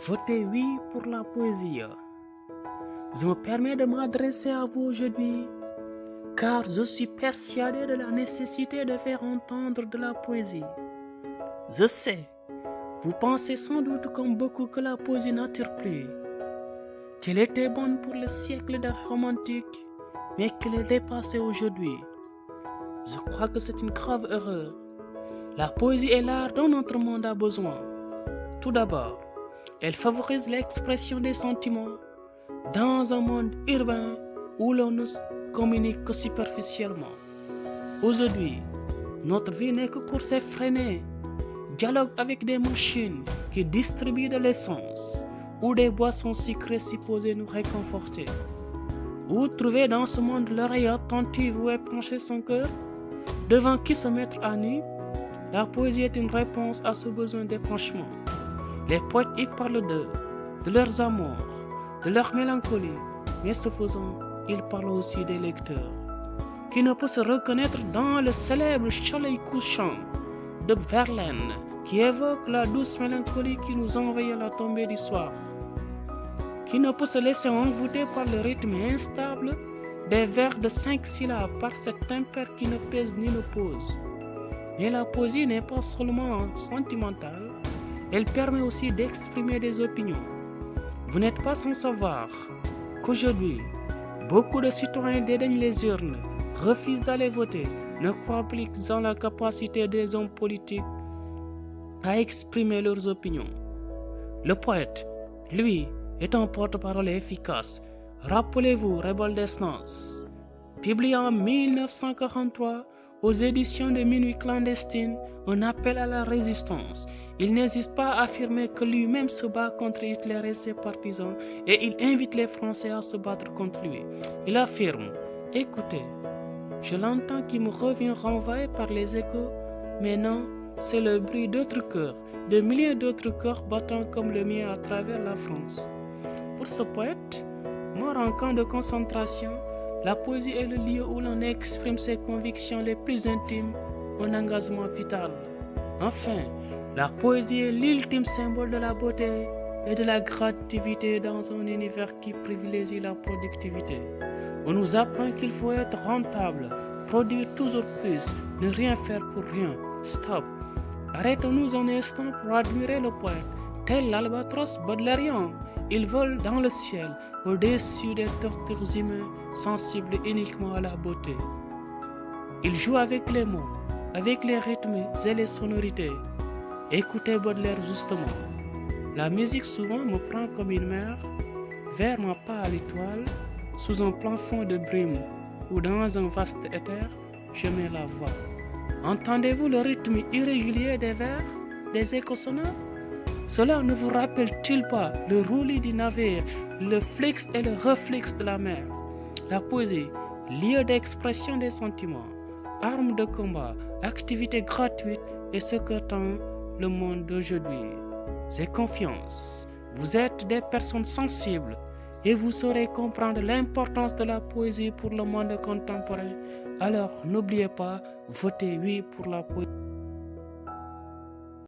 Votez oui pour la poésie. Je me permets de m'adresser à vous aujourd'hui car je suis persuadé de la nécessité de faire entendre de la poésie. Je sais, vous pensez sans doute comme beaucoup que la poésie n'attire plus, qu'elle était bonne pour le siècle d'art romantique, mais qu'elle est dépassée aujourd'hui. Je crois que c'est une grave erreur. La poésie est l'art dont notre monde a besoin. Tout d'abord, elle favorise l'expression des sentiments dans un monde urbain où l'on ne communique que superficiellement. Aujourd'hui, notre vie n'est que course effrénée, dialogue avec des machines qui distribuent de l'essence ou des boissons sucrées supposées nous réconforter. Où trouver dans ce monde l'oreille attentive où est penché son cœur? Devant qui se mettre à nu? La poésie est une réponse à ce besoin d'épanchement. Les poètes y parlent d'eux, de leurs amours, de leur mélancolie, mais ce faisant, ils parlent aussi des lecteurs, qui ne peuvent se reconnaître dans le célèbre soleil couchant de Verlaine, qui évoque la douce mélancolie qui nous envahit à la tombée du soir, qui ne peut se laisser envoûter par le rythme instable des vers de 5 syllabes par cet impair qui ne pèse ni ne pose. Mais la poésie n'est pas seulement sentimentale, elle permet aussi d'exprimer des opinions. Vous n'êtes pas sans savoir qu'aujourd'hui, beaucoup de citoyens dédaignent les urnes, refusent d'aller voter, ne croient plus en la capacité des hommes politiques à exprimer leurs opinions. Le poète, lui, est un porte-parole efficace. Rappelez-vous Rebelle d'Essence, publié en 1943 aux éditions de Minuit clandestine, un appel à la résistance. Il n'hésite pas à affirmer que lui-même se bat contre Hitler et ses partisans et il invite les Français à se battre contre lui. Il affirme: écoutez, je l'entends qui me revient renvoyé par les échos, mais non, c'est le bruit d'autres cœurs, de milliers d'autres cœurs battant comme le mien à travers la France. Pour ce poète, mort en camp de concentration, la poésie est le lieu où l'on exprime ses convictions les plus intimes, un engagement vital. Enfin, la poésie est l'ultime symbole de la beauté et de la créativité dans un univers qui privilégie la productivité. On nous apprend qu'il faut être rentable, produire toujours plus, ne rien faire pour rien. Stop! Arrêtons-nous un instant pour admirer le poète, tel l'albatros baudelairien. Il vole dans le ciel, au-dessus des tortures humaines, sensibles uniquement à la beauté. Il joue avec les mots, avec les rythmes et les sonorités. Écoutez Baudelaire justement. La musique souvent me prend comme une mer, vers ma pâle étoile, sous un plafond de brume, ou dans un vaste éther, je mets la voix. Entendez-vous le rythme irrégulier des vers, des échos sonores? Cela ne vous rappelle-t-il pas le roulis du navire, le flux et le reflux de la mer? La poésie, lieu d'expression des sentiments, arme de combat, activité gratuite est ce que tend le monde d'aujourd'hui. J'ai confiance, vous êtes des personnes sensibles et vous saurez comprendre l'importance de la poésie pour le monde contemporain. Alors n'oubliez pas, votez oui pour la poésie.